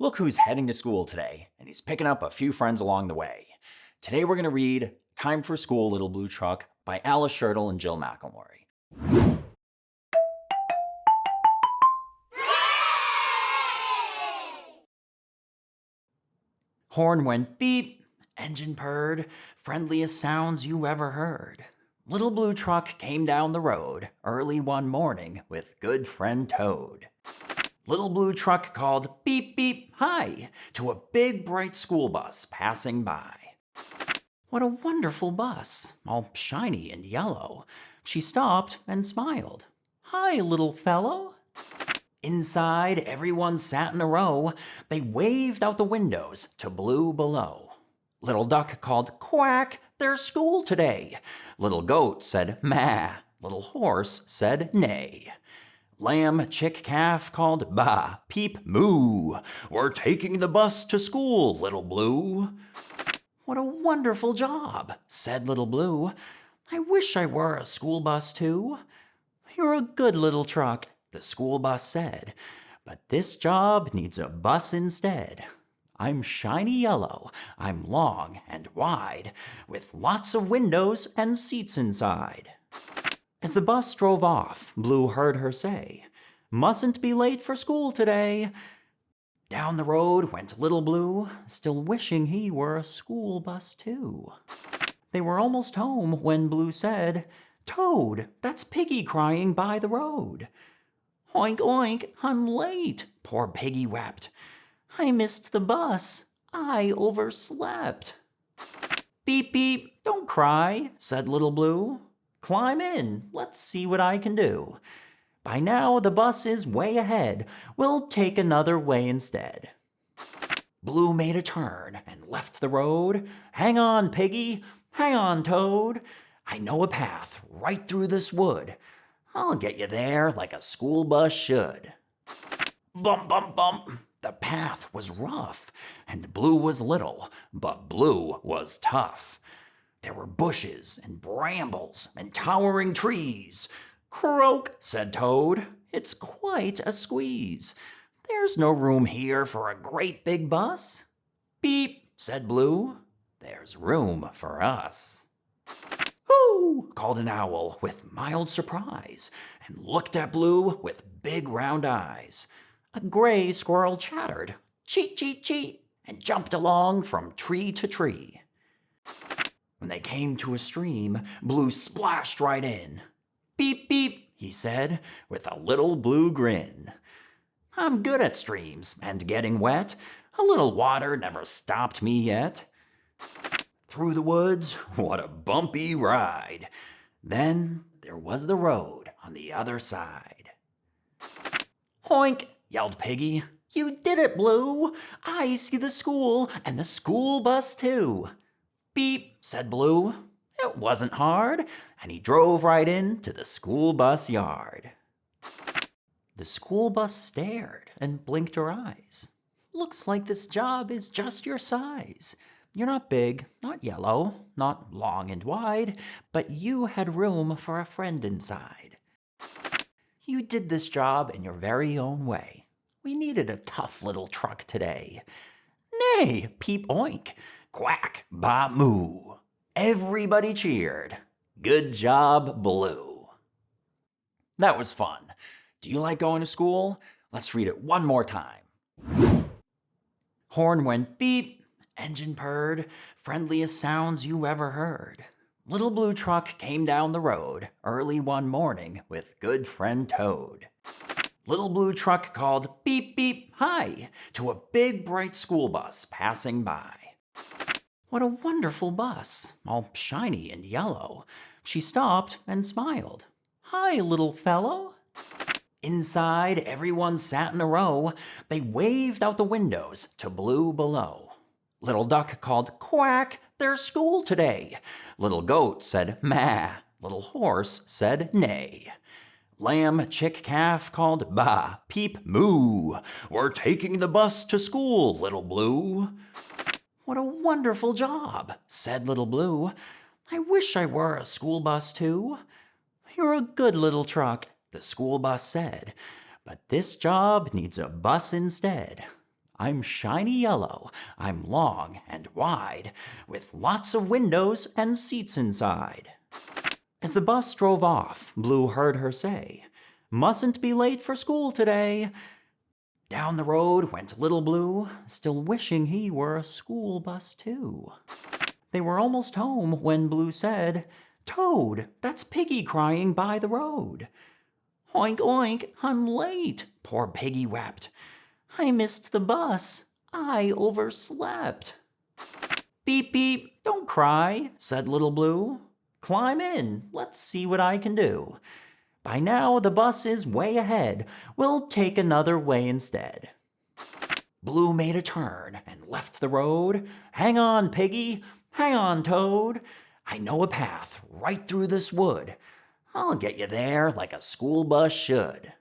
Look who's heading to school today, and he's picking up a few friends along the way. Today we're going to read Time for School, Little Blue Truck by Alice Shirtle and Jill McElmurray. Horn went beep, engine purred, friendliest sounds you ever heard. Little Blue Truck came down the road early one morning with good friend Toad. Little Blue Truck called beep beep hi to a big bright school bus passing by. What a wonderful bus, all shiny and yellow. She stopped and smiled. Hi, little fellow. Inside, everyone sat in a row. They waved out the windows to Blue below. Little Duck called quack, there's school today. Little Goat said meh. Little Horse said neigh. Lamb, chick, calf called baa, peep, moo. We're taking the bus to school, Little Blue. What a wonderful job, said Little Blue. I wish I were a school bus too. You're a good little truck, the school bus said, but this job needs a bus instead. I'm shiny yellow, I'm long and wide, with lots of windows and seats inside. As the bus drove off, Blue heard her say, mustn't be late for school today. Down the road went Little Blue, still wishing he were a school bus too. They were almost home when Blue said, Toad, that's Piggy crying by the road. Oink, oink, I'm late, poor Piggy wept. I missed the bus, I overslept. Beep, beep, don't cry, said Little Blue. Climb in, let's see what I can do. By now the bus is way ahead, we'll take another way instead. Blue made a turn and left the road. Hang on, Piggy, hang on, Toad. I know a path right through this wood. I'll get you there like a school bus should. Bump, bump, bump. The path was rough, and Blue was little, but Blue was tough. There were bushes and brambles and towering trees. Croak, said Toad, it's quite a squeeze. There's no room here for a great big bus. Beep, said Blue, there's room for us. Hoo, called an owl with mild surprise, and looked at Blue with big round eyes. A gray squirrel chattered, cheat, cheat, cheat, and jumped along from tree to tree. When they came to a stream, Blue splashed right in. Beep, beep, he said, with a little blue grin. I'm good at streams and getting wet. A little water never stopped me yet. Through the woods, what a bumpy ride. Then there was the road on the other side. Hoink, yelled Piggy. You did it, Blue. I see the school and the school bus too. Beep, said Blue. It wasn't hard, and he drove right into the school bus yard. The school bus stared and blinked her eyes. Looks like this job is just your size. You're not big, not yellow, not long and wide, but you had room for a friend inside. You did this job in your very own way. We needed a tough little truck today. Nay, peep oink, quack, ba moo. Everybody cheered. Good job, Blue. That was fun. Do you like going to school? Let's read it one more time. Horn went beep, engine purred, friendliest sounds you ever heard. Little Blue Truck came down the road early one morning with good friend Toad. Little Blue Truck called beep beep hi to a big bright school bus passing by. What a wonderful bus, all shiny and yellow. She stopped and smiled. Hi, little fellow. Inside, everyone sat in a row. They waved out the windows to Blue below. Little Duck called quack, there's school today. Little Goat said meh. Little Horse said neigh. Lamb, chick, calf called baa, peep, moo. We're taking the bus to school, Little Blue. What a wonderful job, said Little Blue. I wish I were a school bus too. You're a good little truck, the school bus said, but this job needs a bus instead. I'm shiny yellow, I'm long and wide, with lots of windows and seats inside. As the bus drove off, Blue heard her say, "Mustn't be late for school today." Down the road went Little Blue, still wishing he were a school bus too. They were almost home when Blue said, "Toad, that's Piggy crying by the road." "Oink, oink, I'm late," poor Piggy wept. "I missed the bus, I overslept." "Beep, beep, don't cry," said Little Blue. "Climb in, let's see what I can do. By now the bus is way ahead, we'll take another way instead." Blue made a turn and left the road. "Hang on, Piggy, hang on, Toad. I know a path right through this wood. I'll get you there like a school bus should."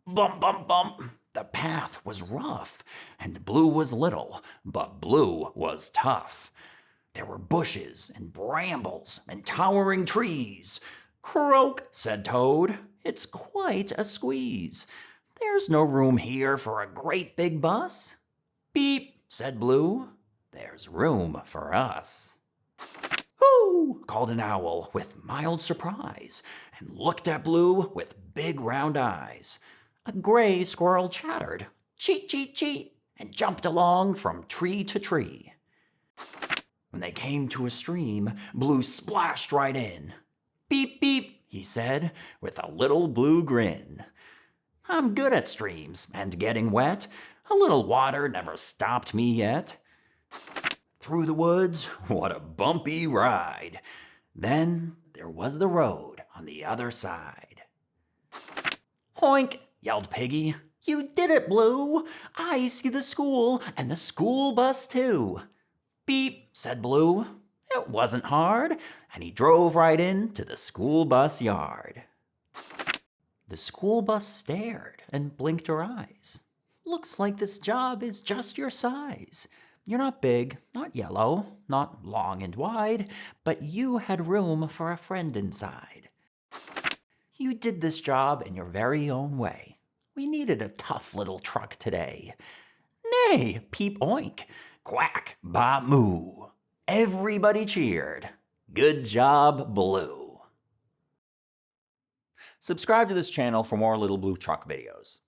Bump, bump, bump. The path was rough, and Blue was little, but Blue was tough. There were bushes and brambles and towering trees. "Croak," said Toad, "it's quite a squeeze. There's no room here for a great big bus." "Beep," said Blue, "there's room for us." "Hoo!" called an owl with mild surprise, and looked at Blue with big round eyes. A gray squirrel chattered, "Cheat, cheat, cheat," and jumped along from tree to tree. When they came to a stream, Blue splashed right in. "Beep, beep," he said, with a little blue grin. "I'm good at streams and getting wet. A little water never stopped me yet." Through the woods, what a bumpy ride. Then there was the road on the other side. "Hoink," yelled Piggy. "You did it, Blue. I see the school and the school bus too." "Beep," said Blue. It wasn't hard, and he drove right into the school bus yard. The school bus stared and blinked her eyes. "Looks like this job is just your size. You're not big, not yellow, not long and wide, but you had room for a friend inside. You did this job in your very own way. We needed a tough little truck today. Nay, peep oink, quack, ba moo." Everybody cheered. Good job, Blue. Subscribe to this channel for more Little Blue Truck videos.